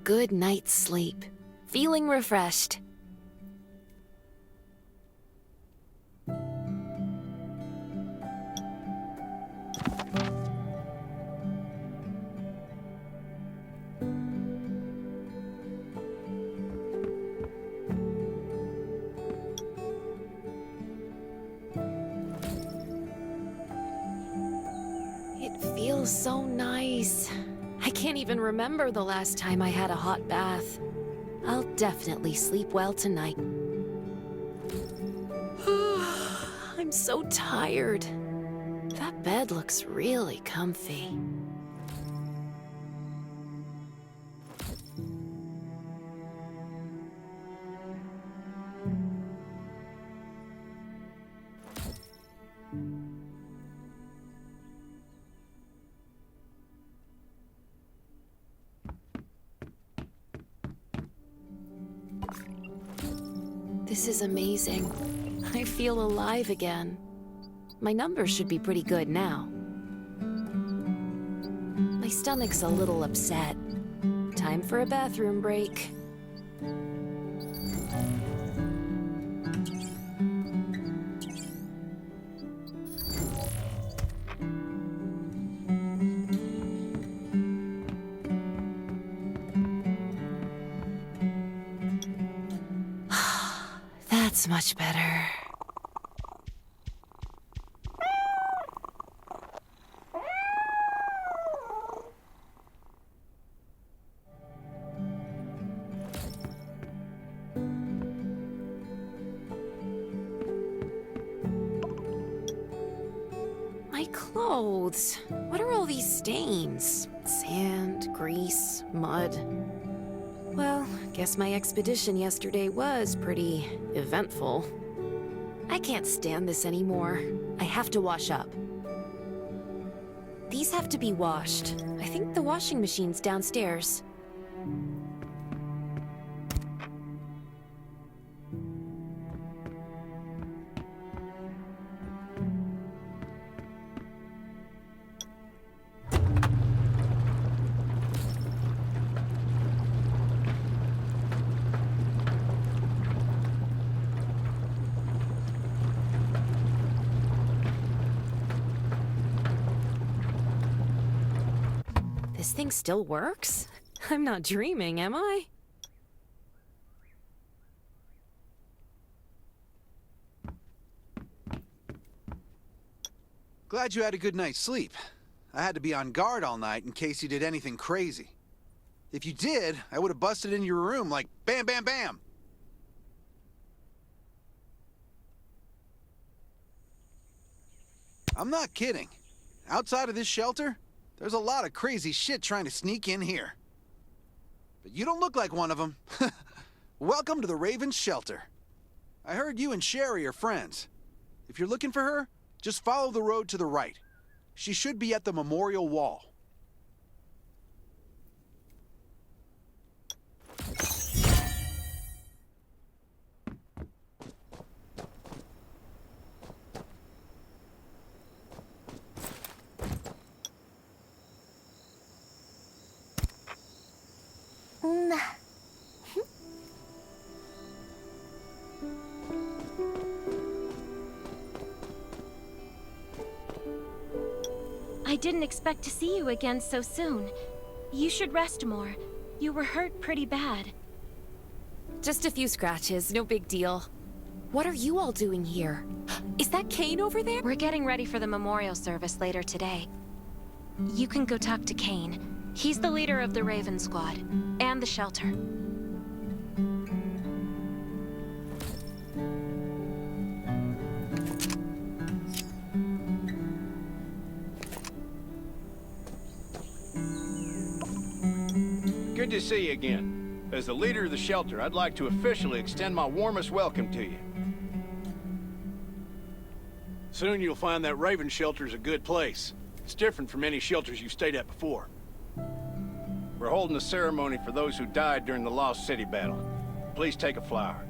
good night's sleep. Feeling refreshed. It feels so nice. I can't even remember the last time I had a hot bath. I'll definitely sleep well tonight. I'm so tired. That bed looks really comfy. This is amazing. I feel alive again. My numbers should be pretty good now. My stomach's a little upset. Time for a bathroom break. That's much better. My clothes. What are all these stains? Sand, grease, mud. Well, guess my expedition yesterday was pretty eventful. I can't stand this anymore. I have to wash up. These have to be washed. I think the washing machine's downstairs. This thing still works? I'm not dreaming, am I? Glad you had a good night's sleep. I had to be on guard all night in case you did anything crazy. If you did, I would have busted in your room like bam, bam, bam. I'm not kidding. Outside of this shelter, there's a lot of crazy shit trying to sneak in here. But you don't look like one of them. Welcome to the Raven's shelter. I heard you and Sherry are friends. If you're looking for her, just follow the road to the right. She should be at the memorial wall. I didn't expect to see you again so soon. You should rest more. You were hurt pretty bad. Just a few scratches, no big deal. What are you all doing here? Is that Kane over there? We're getting ready for the memorial service later today. You can go talk to Kane. He's the leader of the Raven Squad, and the shelter. Good to see you again. As the leader of the shelter, I'd like to officially extend my warmest welcome to you. Soon you'll find that Raven shelter's a good place. It's different from any shelters you've stayed at before. We're holding a ceremony for those who died during the Lost City battle. Please take a flower.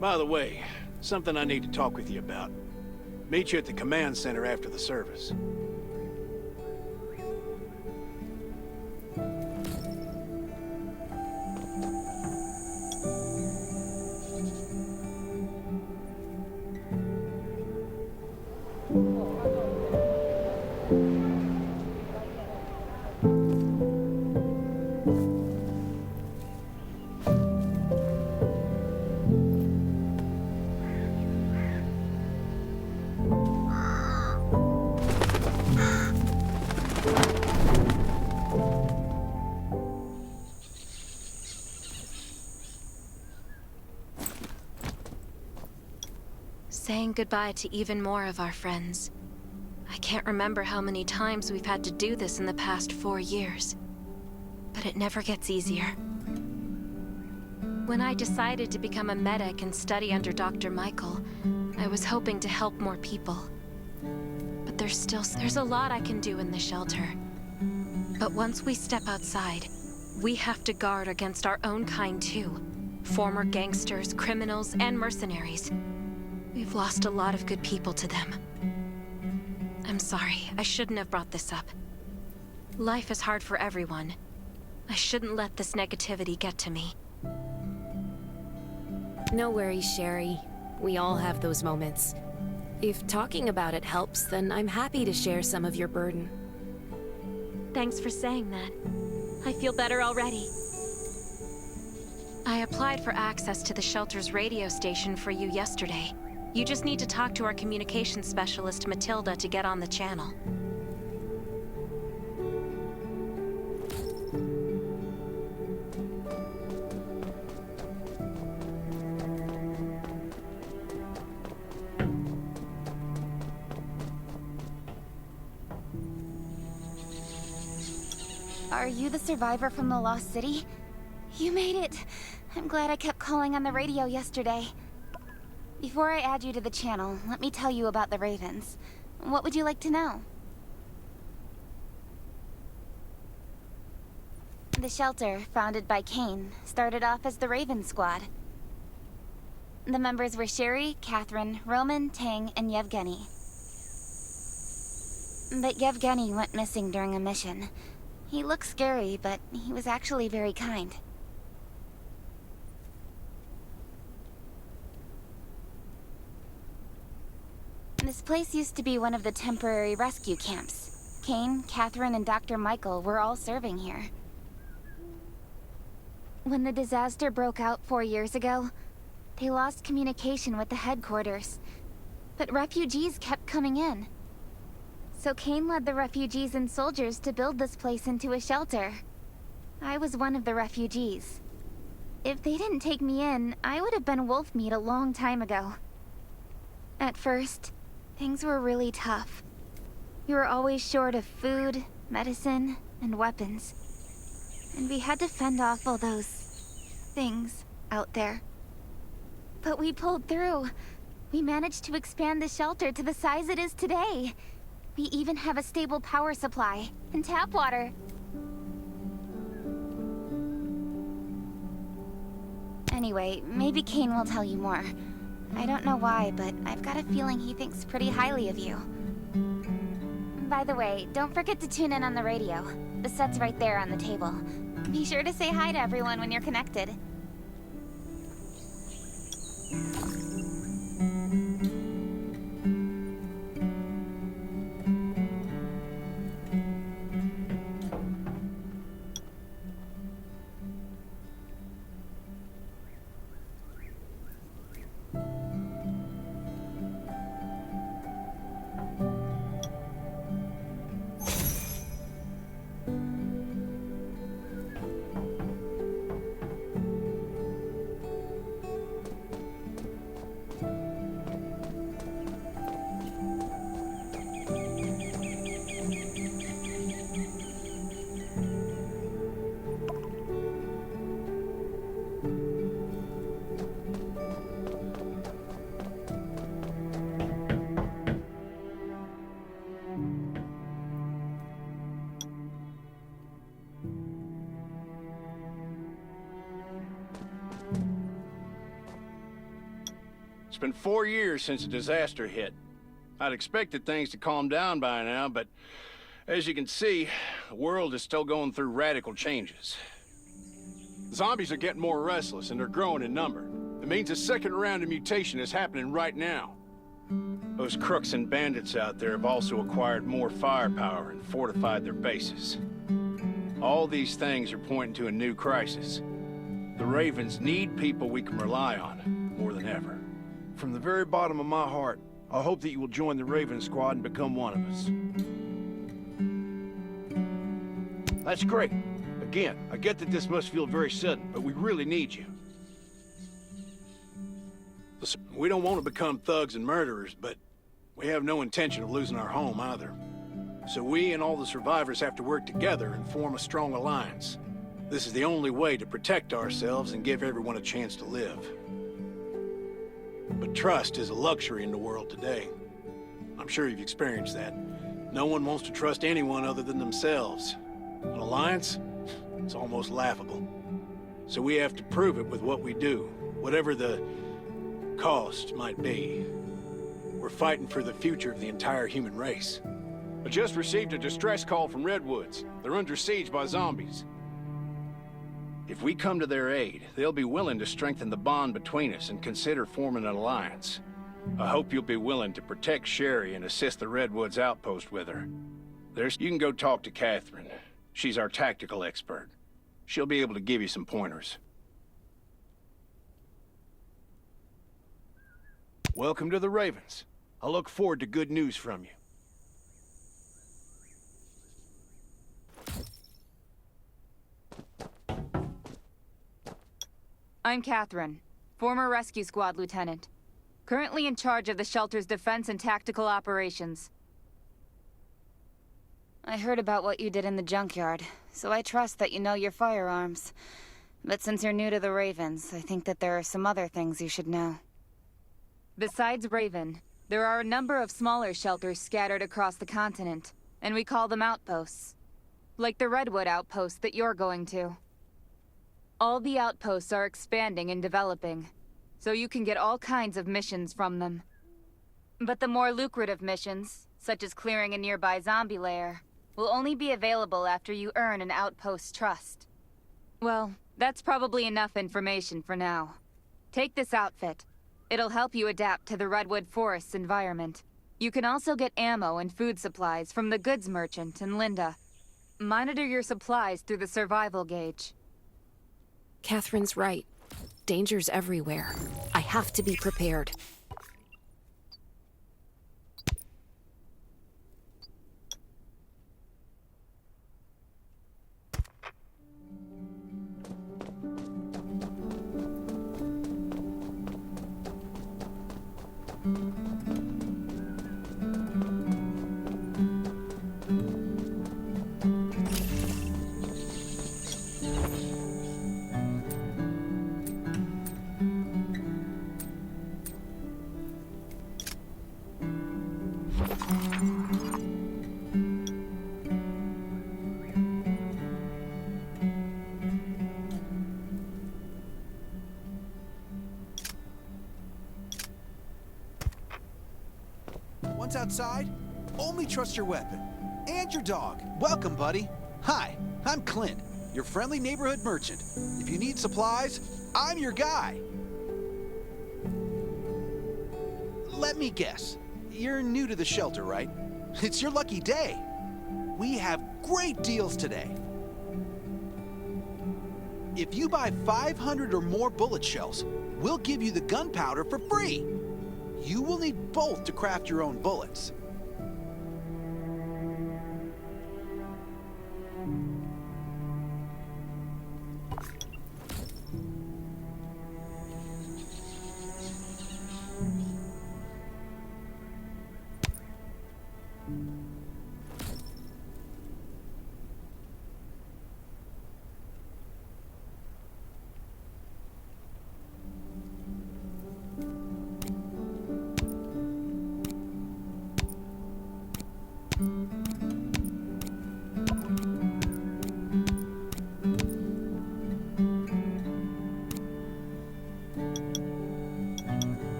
By the way, something I need to talk with you about. Meet you at the command center after the service. saying goodbye to even more of our friends. I can't remember how many times we've had to do this in the past 4 years. But it never gets easier. When I decided to become a medic and study under Dr. Michael, I was hoping to help more people. But there's a lot I can do in the shelter. But once we step outside, we have to guard against our own kind too. Former gangsters, criminals, and mercenaries. We've lost a lot of good people to them. I'm sorry, I shouldn't have brought this up. Life is hard for everyone. I shouldn't let this negativity get to me. No worries, Sherry. We all have those moments. If talking about it helps, then I'm happy to share some of your burden. Thanks for saying that. I feel better already. I applied for access to the shelter's radio station for you yesterday. You just need to talk to our communications specialist, Matilda, to get on the channel. Are you the survivor from the Lost City? You made it! I'm glad I kept calling on the radio yesterday. Before I add you to the channel, let me tell you about the Ravens. What would you like to know? The shelter, founded by Kane, started off as the Raven Squad. The members were Sherry, Catherine, Roman, Tang, and Yevgeny. But Yevgeny went missing during a mission. He looked scary, but he was actually very kind. This place used to be one of the temporary rescue camps. Kane, Catherine, and Dr. Michael were all serving here. When the disaster broke out 4 years ago, they lost communication with the headquarters. But refugees kept coming in. So Kane led the refugees and soldiers to build this place into a shelter. I was one of the refugees. If they didn't take me in, I would have been wolf meat a long time ago. At first, things were really tough. We were always short of food, medicine, and weapons. And we had to fend off all those things out there. But we pulled through. We managed to expand the shelter to the size it is today. We even have a stable power supply and tap water. Anyway, maybe Kane will tell you more. I don't know why, but I've got a feeling he thinks pretty highly of you. By the way, don't forget to tune in on the radio. The set's right there on the table. Be sure to say hi to everyone when you're connected. It's been 4 years since the disaster hit. I'd expected things to calm down by now, but as you can see, the world is still going through radical changes. Zombies are getting more restless and they're growing in number. It means a second round of mutation is happening right now. Those crooks and bandits out there have also acquired more firepower and fortified their bases. All these things are pointing to a new crisis. The Ravens need people we can rely on, more than ever. From the very bottom of my heart, I hope that you will join the Raven Squad and become one of us. That's great. Again, I get that this must feel very sudden, but we really need you. The us. We don't want to become thugs and murderers, but we have no intention of losing our home either. So we and all the survivors have to work together and form a strong alliance. This is the only way to protect ourselves and give everyone a chance to live. But trust is a luxury in the world today. I'm sure you've experienced that. No one wants to trust anyone other than themselves. An alliance? It's almost laughable. So we have to prove it with what we do, whatever the cost might be. We're fighting for the future of the entire human race. I just received a distress call from Redwoods. They're under siege by zombies. If we come to their aid, they'll be willing to strengthen the bond between us and consider forming an alliance. I hope you'll be willing to protect Sherry and assist the Redwoods outpost with her. You can go talk to Catherine. She's our tactical expert. She'll be able to give you some pointers. Welcome to the Ravens. I look forward to good news from you. I'm Catherine, former rescue squad lieutenant. Currently in charge of the shelter's defense and tactical operations. I heard about what you did in the junkyard, so I trust that you know your firearms. But since you're new to the Ravens, I think that there are some other things you should know. Besides Raven, there are a number of smaller shelters scattered across the continent, and we call them outposts. Like the Redwood outpost that you're going to. All the outposts are expanding and developing, so you can get all kinds of missions from them. But the more lucrative missions, such as clearing a nearby zombie lair, will only be available after you earn an outpost's trust. Well, that's probably enough information for now. Take this outfit. It'll help you adapt to the Redwood Forest's environment. You can also get ammo and food supplies from the goods merchant in Linda. Monitor your supplies through the survival gauge. Catherine's right. Danger's everywhere. I have to be prepared. Once outside, only trust your weapon. And your dog. Welcome, buddy. Hi, I'm Clint, your friendly neighborhood merchant. If you need supplies, I'm your guy. Let me guess. You're new to the shelter, right? It's your lucky day. We have great deals today. If you buy 500 or more bullet shells, we'll give you the gunpowder for free. You will need both to craft your own bullets.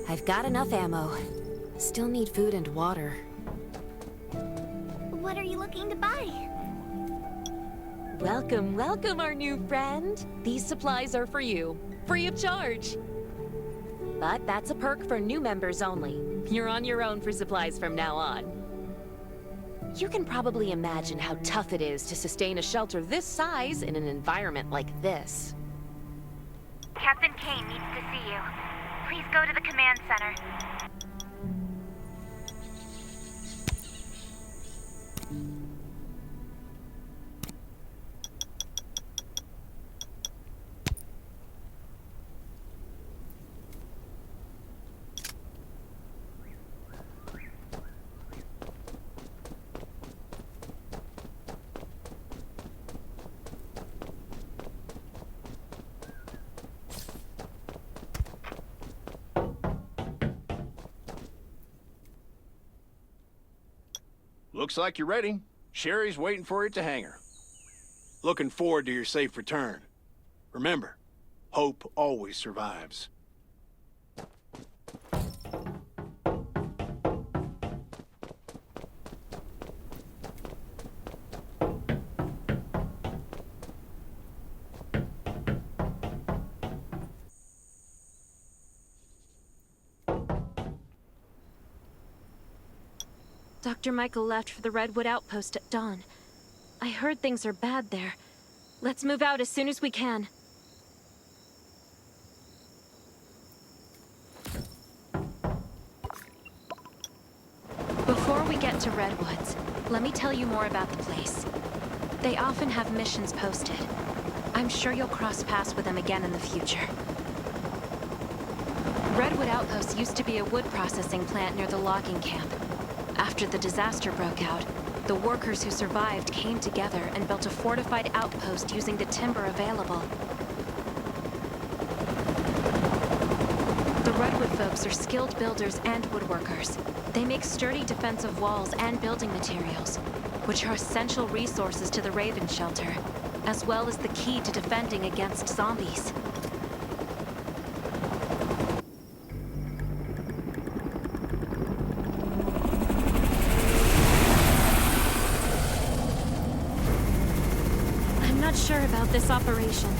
I've got enough ammo. Still need food and water. What are you looking to buy? Welcome, welcome, our new friend. These supplies are for you, free of charge. But that's a perk for new members only. You're on your own for supplies from now on. You can probably imagine how tough it is to sustain a shelter this size in an environment like this. Captain Kane needs to see you. Please go to the command center. Looks like you're ready. Sherry's waiting for you at the hangar. Looking forward to your safe return. Remember, hope always survives. Dr. Michael left for the Redwood Outpost at dawn. I heard things are bad there. Let's move out as soon as we can. Before we get to Redwoods, let me tell you more about the place. They often have missions posted. I'm sure you'll cross paths with them again in the future. Redwood Outpost used to be a wood processing plant near the logging camp. After the disaster broke out, the workers who survived came together and built a fortified outpost using the timber available. The Redwood folks are skilled builders and woodworkers. They make sturdy defensive walls and building materials, which are essential resources to the Raven Shelter, as well as the key to defending against zombies. Sure about this operation.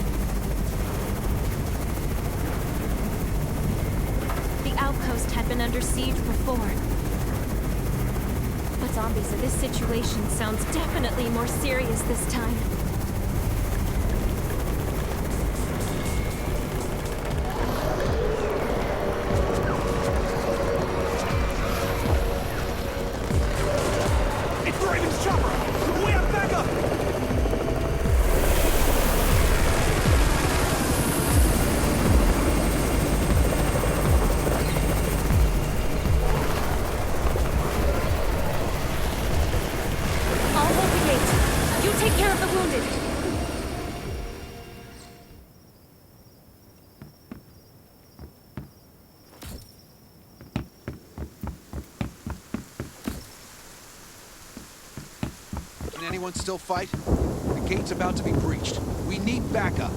The outpost had been under siege before. But zombies in this situation sounds definitely more serious this time. It's the Raven's chopper! We have backup! Take care of the wounded. Can anyone still fight? The gate's about to be breached. We need backup.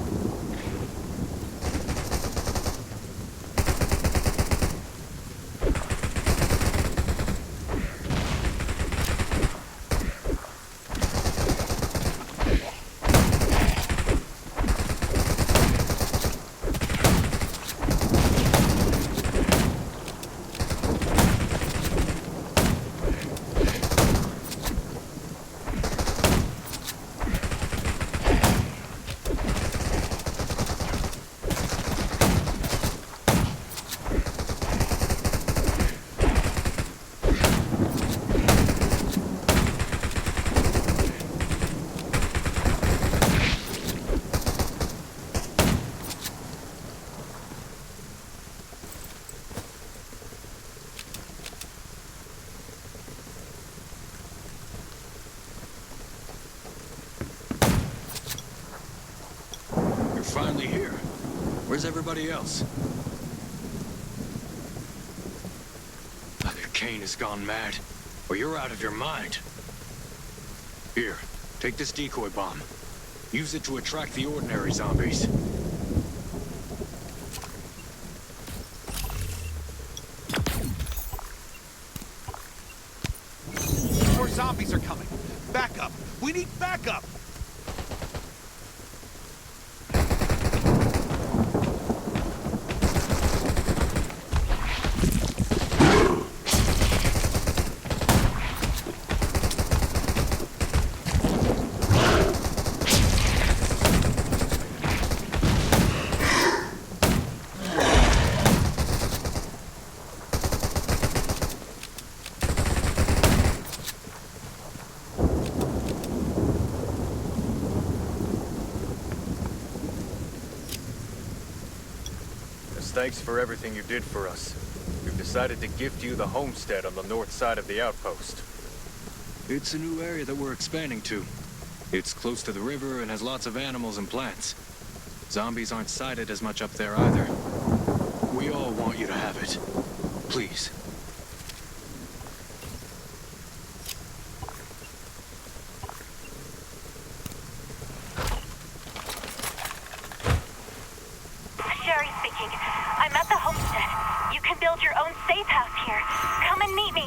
Finally here. Where's everybody else? Either Kane has gone mad, or you're out of your mind. Here, take this decoy bomb. Use it to attract the ordinary zombies. More zombies are coming. Backup! We need backup! As thanks for everything you did for us, we've decided to gift you the homestead on the north side of the outpost. It's a new area that we're expanding to. It's close to the river and has lots of animals and plants. Zombies aren't sighted as much up there either. We all want you to have it. Please. Sherry speaking. I'm at the homestead. You can build your own safe house here. Come and meet me.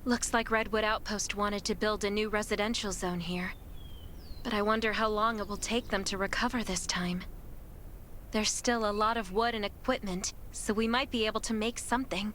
Looks like Redwood Outpost wanted to build a new residential zone here. But I wonder how long it will take them to recover this time. There's still a lot of wood and equipment, so we might be able to make something.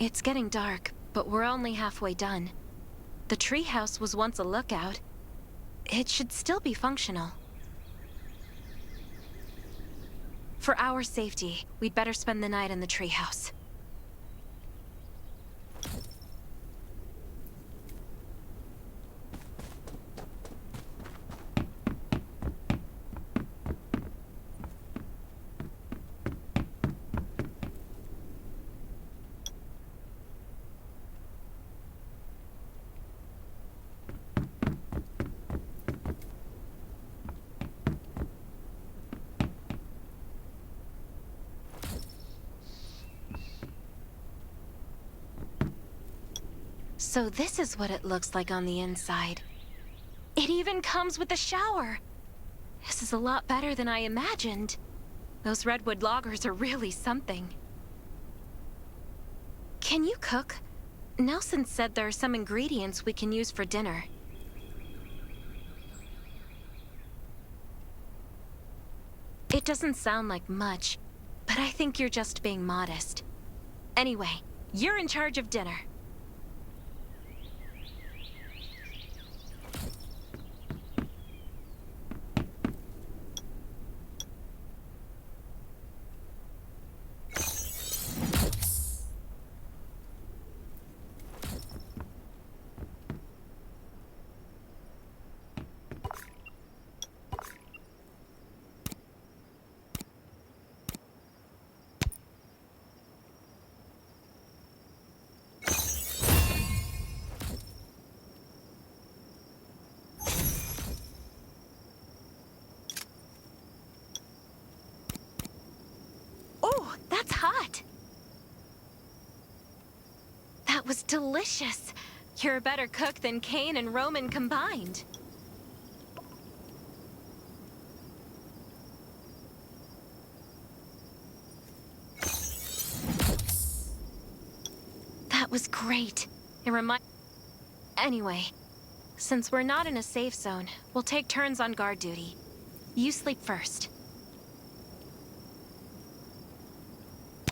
It's getting dark, but we're only halfway done. The treehouse was once a lookout. It should still be functional. For our safety, we'd better spend the night in the treehouse. So this is what it looks like on the inside. It even comes with a shower! This is a lot better than I imagined. Those redwood loggers are really something. Can you cook? Nelson said there are some ingredients we can use for dinner. It doesn't sound like much, but I think you're just being modest. Anyway, you're in charge of dinner. That's hot! That was delicious! You're a better cook than Cain and Roman combined. That was great. Anyway, since we're not in a safe zone, we'll take turns on guard duty. You sleep first.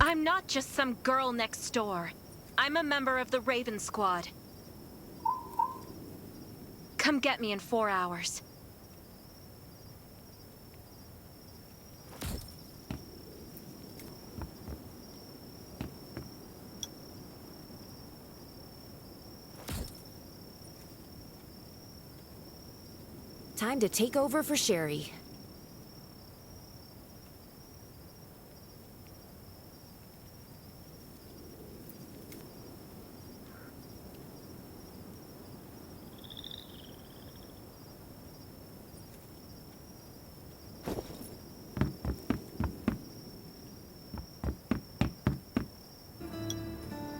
I'm not just some girl next door. I'm a member of the Raven Squad. Come get me in 4 hours. Time to take over for Sherry.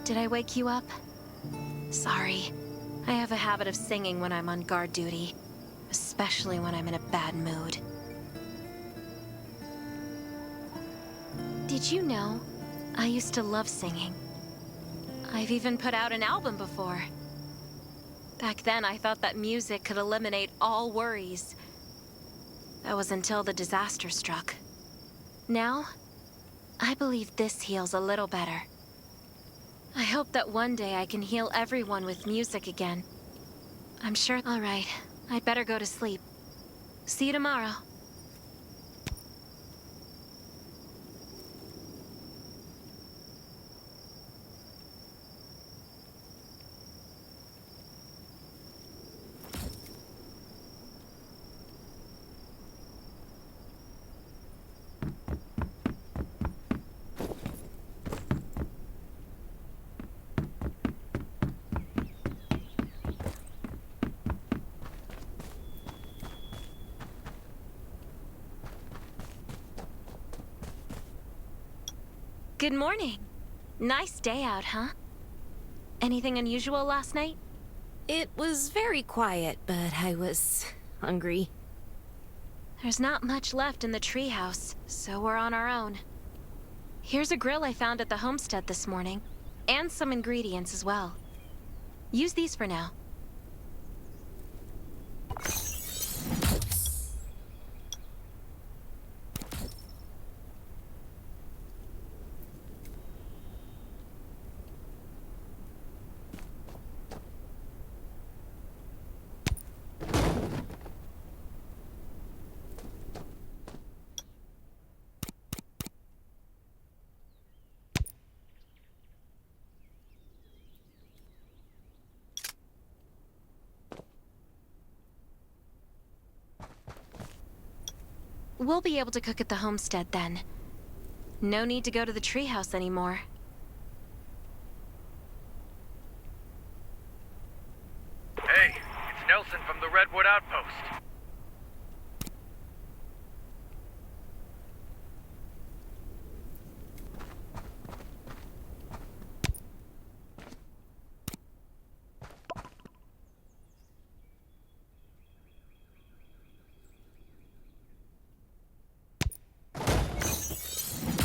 Did I wake you up? Sorry. I have a habit of singing when I'm on guard duty, especially when I'm in a bad mood. Did you know? I used to love singing. I've even put out an album before. Back then, I thought that music could eliminate all worries. That was until the disaster struck. Now, I believe this heals a little better. I hope that one day I can heal everyone with music again. I'm sure... All right, I'd better go to sleep. See you tomorrow. Good morning. Nice day out, huh? Anything unusual last night? It was very quiet, but I was hungry. There's not much left in the treehouse, so we're on our own. Here's a grill I found at the homestead this morning, and some ingredients as well. Use these for now. We'll be able to cook at the homestead then. No need to go to the treehouse anymore. Hey, it's Nelson from the Redwood Outpost.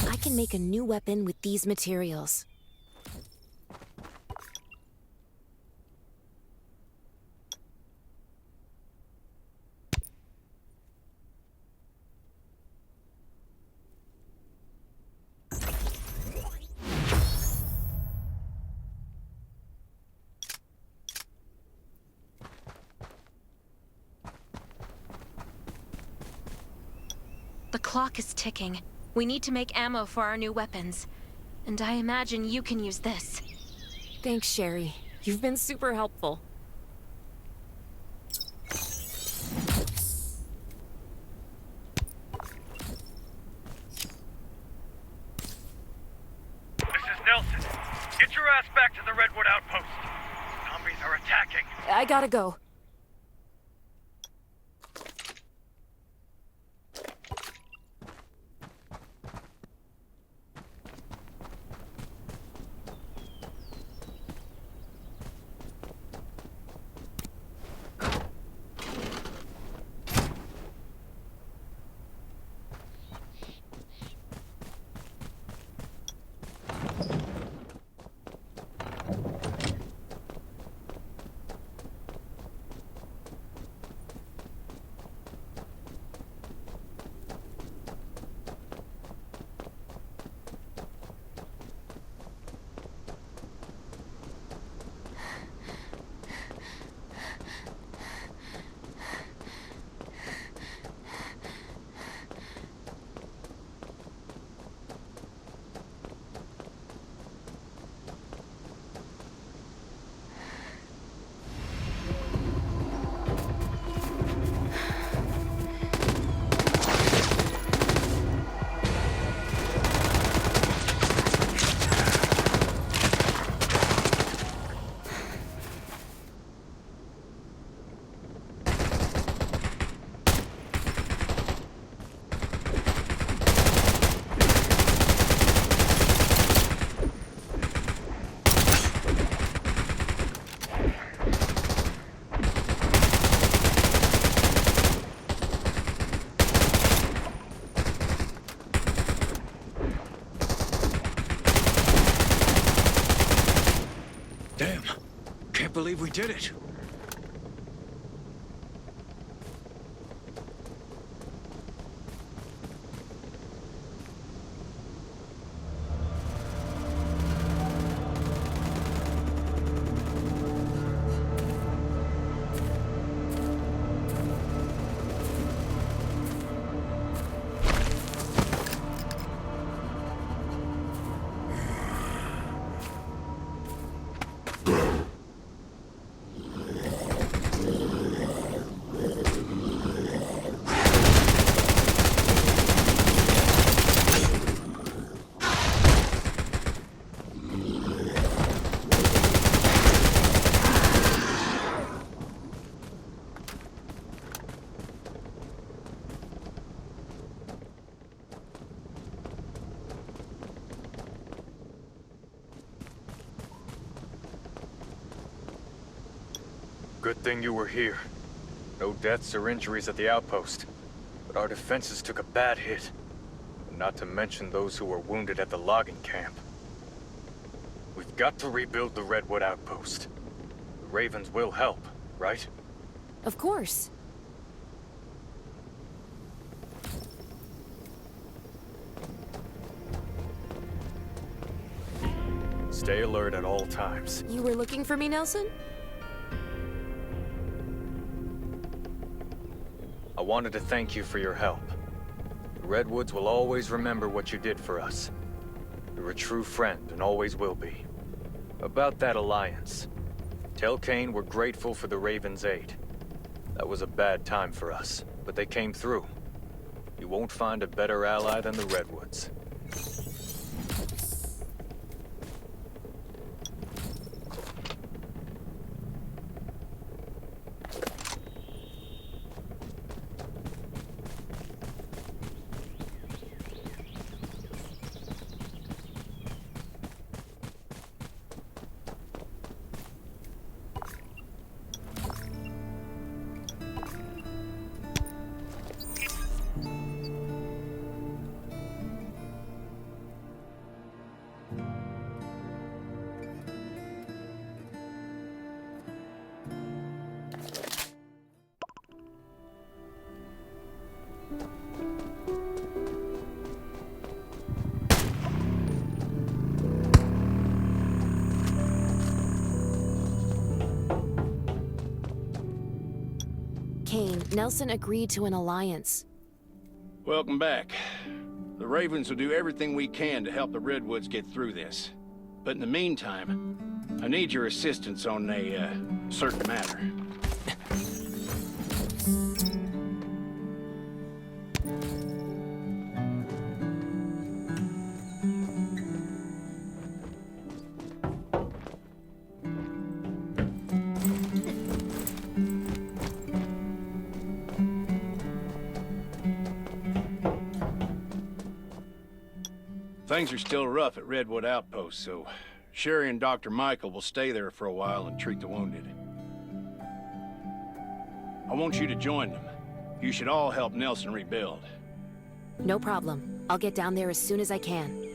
I can make a new weapon with these materials. The clock is ticking. We need to make ammo for our new weapons. And I imagine you can use this. Thanks, Sherry. You've been super helpful. This is Nelson. Get your ass back to the Redwood Outpost. Zombies are attacking. I gotta go. Damn. Can't believe we did it. Good thing you were here. No deaths or injuries at the outpost. But our defenses took a bad hit. Not to mention those who were wounded at the logging camp. We've got to rebuild the Redwood Outpost. The Ravens will help, right? Of course. Stay alert at all times. You were looking for me, Nelson? I wanted to thank you for your help. The Redwoods will always remember what you did for us. You're a true friend and always will be. About that alliance. Tell Kane we're grateful for the Ravens' aid. That was a bad time for us, but they came through. You won't find a better ally than the Redwoods. Kane, Nelson agreed to an alliance. Welcome back. The Ravens will do everything we can to help the Redwoods get through this. But in the meantime, I need your assistance on a, certain matter. Things are still rough at Redwood Outpost, so Sherry and Dr. Michael will stay there for a while and treat the wounded. I want you to join them. You should all help Nelson rebuild. No problem. I'll get down there as soon as I can.